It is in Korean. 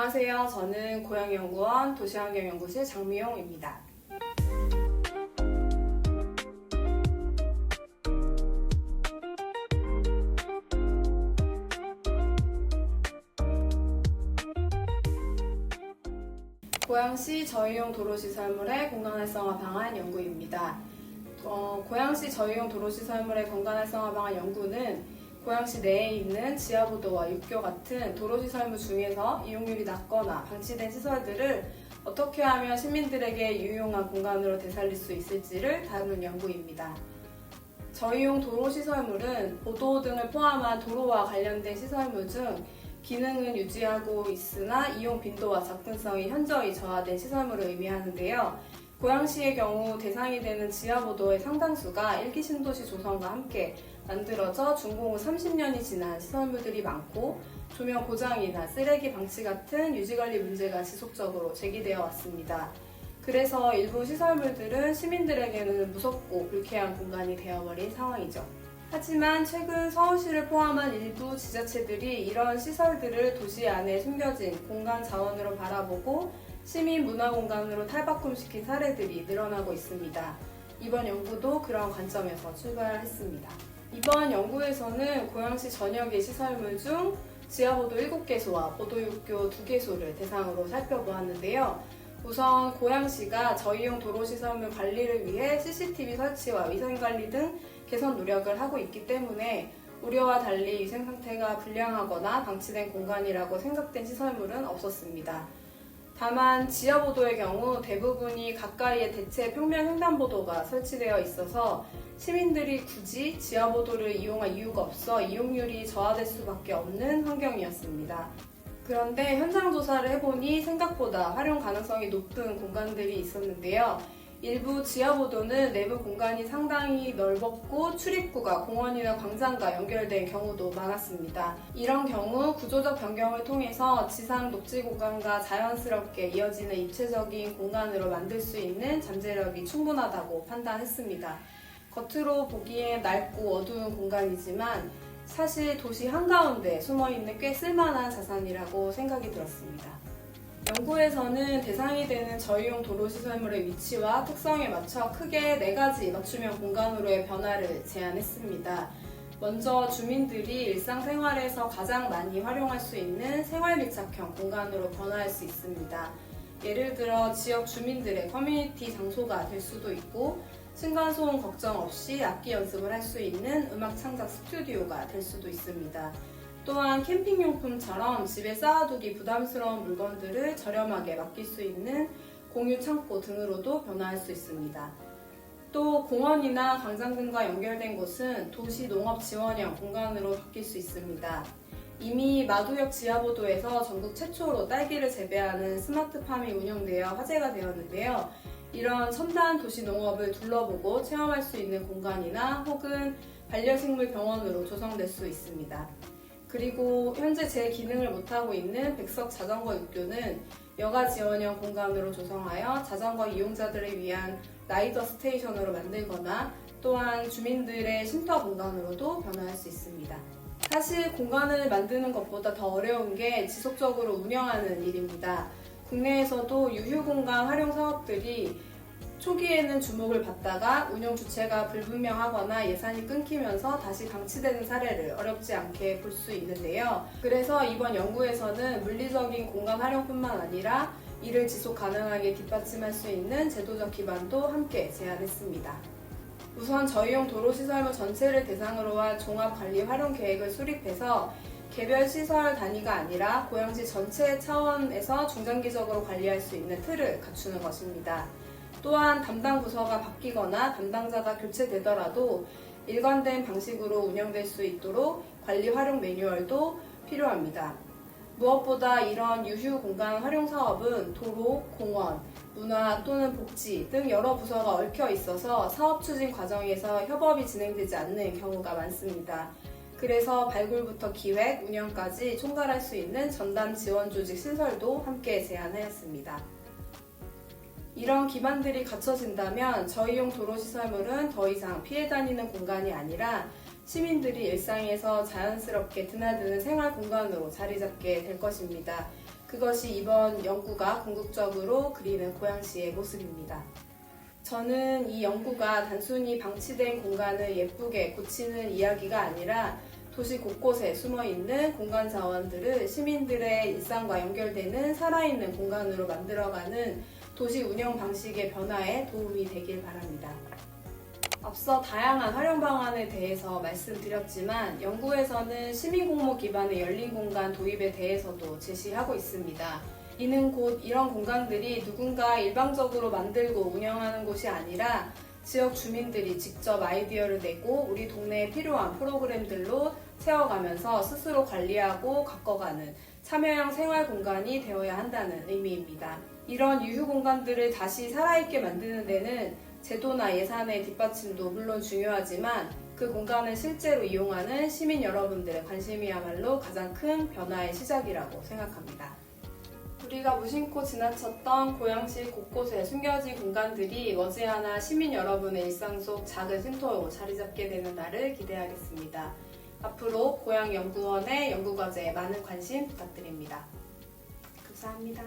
안녕하세요. 저는 고양연구원 도시환경연구실 장미용입니다. 고양시 저희용 도로시설물의 공간활성화 방안 연구입니다. 고양시 저희용 도로시설물의 공간활성화 방안 연구는 고양시 내에 있는 지하보도와 육교 같은 도로시설물 중에서 이용률이 낮거나 방치된 시설들을 어떻게 하면 시민들에게 유용한 공간으로 되살릴 수 있을지를 다루는 연구입니다. 저희용 도로시설물은 보도 등을 포함한 도로와 관련된 시설물 중 기능은 유지하고 있으나 이용 빈도와 접근성이 현저히 저하된 시설물을 의미하는데요. 고양시의 경우 대상이 되는 지하보도의 상당수가 1기 신도시 조성과 함께 만들어져 준공 후 30년이 지난 시설물들이 많고 조명 고장이나 쓰레기 방치 같은 유지관리 문제가 지속적으로 제기되어 왔습니다. 그래서 일부 시설물들은 시민들에게는 무섭고 불쾌한 공간이 되어버린 상황이죠. 하지만 최근 서울시를 포함한 일부 지자체들이 이런 시설들을 도시 안에 숨겨진 공간 자원으로 바라보고 시민 문화공간으로 탈바꿈시킨 사례들이 늘어나고 있습니다. 이번 연구도 그런 관점에서 출발했습니다. 이번 연구에서는 고양시 전역의 시설물 중 지하보도 7개소와 보도육교 2개소를 대상으로 살펴보았는데요. 우선 고양시가 저희용 도로시설물 관리를 위해 CCTV 설치와 위생관리 등 개선 노력을 하고 있기 때문에 우려와 달리 위생 상태가 불량하거나 방치된 공간이라고 생각된 시설물은 없었습니다. 다만 지하보도의 경우 대부분이 가까이에 대체 평면 횡단보도가 설치되어 있어서 시민들이 굳이 지하보도를 이용할 이유가 없어 이용률이 저하될 수밖에 없는 환경이었습니다. 그런데 현장 조사를 해보니 생각보다 활용 가능성이 높은 공간들이 있었는데요. 일부 지하보도는 내부 공간이 상당히 넓었고 출입구가 공원이나 광장과 연결된 경우도 많았습니다. 이런 경우 구조적 변경을 통해서 지상 녹지 공간과 자연스럽게 이어지는 입체적인 공간으로 만들 수 있는 잠재력이 충분하다고 판단했습니다. 겉으로 보기엔 낡고 어두운 공간이지만 사실 도시 한가운데 숨어있는 꽤 쓸만한 자산이라고 생각이 들었습니다. 연구에서는 대상이 되는 저희용 도로시설물의 위치와 특성에 맞춰 크게 4가지 맞춤형 공간으로의 변화를 제안했습니다. 먼저 주민들이 일상생활에서 가장 많이 활용할 수 있는 생활밀착형 공간으로 변화할 수 있습니다. 예를 들어 지역 주민들의 커뮤니티 장소가 될 수도 있고 층간소음 걱정 없이 악기 연습을 할 수 있는 음악 창작 스튜디오가 될 수도 있습니다. 또한 캠핑용품처럼 집에 쌓아두기 부담스러운 물건들을 저렴하게 맡길 수 있는 공유 창고 등으로도 변화할 수 있습니다. 또 공원이나 광장 등과 연결된 곳은 도시 농업 지원형 공간으로 바뀔 수 있습니다. 이미 마두역 지하보도에서 전국 최초로 딸기를 재배하는 스마트팜이 운영되어 화제가 되었는데요. 이런 첨단 도시 농업을 둘러보고 체험할 수 있는 공간이나 혹은 반려식물 병원으로 조성될 수 있습니다. 그리고 현재 제 기능을 못하고 있는 백석 자전거 육교는 여가 지원형 공간으로 조성하여 자전거 이용자들을 위한 라이더 스테이션으로 만들거나 또한 주민들의 쉼터 공간으로도 변화할 수 있습니다. 사실 공간을 만드는 것보다 더 어려운 게 지속적으로 운영하는 일입니다. 국내에서도 유휴공간 활용 사업들이 초기에는 주목을 받다가 운영 주체가 불분명하거나 예산이 끊기면서 다시 방치되는 사례를 어렵지 않게 볼 수 있는데요. 그래서 이번 연구에서는 물리적인 공간 활용뿐만 아니라 이를 지속 가능하게 뒷받침할 수 있는 제도적 기반도 함께 제안했습니다. 우선 저희용 도로시설물 전체를 대상으로 한 종합관리 활용 계획을 수립해서 개별 시설 단위가 아니라 고양시 전체 차원에서 중장기적으로 관리할 수 있는 틀을 갖추는 것입니다. 또한 담당 부서가 바뀌거나 담당자가 교체되더라도 일관된 방식으로 운영될 수 있도록 관리 활용 매뉴얼도 필요합니다. 무엇보다 이런 유휴 공간 활용 사업은 도로, 공원, 문화 또는 복지 등 여러 부서가 얽혀 있어서 사업 추진 과정에서 협업이 진행되지 않는 경우가 많습니다. 그래서 발굴부터 기획, 운영까지 총괄할 수 있는 전담 지원 조직 신설도 함께 제안하였습니다. 이런 기반들이 갖춰진다면 저희용 도로시설물은 더 이상 피해 다니는 공간이 아니라 시민들이 일상에서 자연스럽게 드나드는 생활 공간으로 자리 잡게 될 것입니다. 그것이 이번 연구가 궁극적으로 그리는 고양시의 모습입니다. 저는 이 연구가 단순히 방치된 공간을 예쁘게 고치는 이야기가 아니라 도시 곳곳에 숨어있는 공간 자원들을 시민들의 일상과 연결되는 살아있는 공간으로 만들어가는 도시 운영 방식의 변화에 도움이 되길 바랍니다. 앞서 다양한 활용 방안에 대해서 말씀드렸지만 연구에서는 시민공모 기반의 열린 공간 도입에 대해서도 제시하고 있습니다. 이는 곧 이런 공간들이 누군가 일방적으로 만들고 운영하는 곳이 아니라 지역 주민들이 직접 아이디어를 내고 우리 동네에 필요한 프로그램들로 채워가면서 스스로 관리하고 가꿔가는 참여형 생활 공간이 되어야 한다는 의미입니다. 이런 유휴 공간들을 다시 살아있게 만드는 데는 제도나 예산의 뒷받침도 물론 중요하지만 그 공간을 실제로 이용하는 시민 여러분들의 관심이야말로 가장 큰 변화의 시작이라고 생각합니다. 우리가 무심코 지나쳤던 고양시 곳곳에 숨겨진 공간들이 머지않아 시민 여러분의 일상 속 작은 쉼터로 자리 잡게 되는 날을 기대하겠습니다. 앞으로 고양연구원의 연구과제에 많은 관심 부탁드립니다. 감사합니다.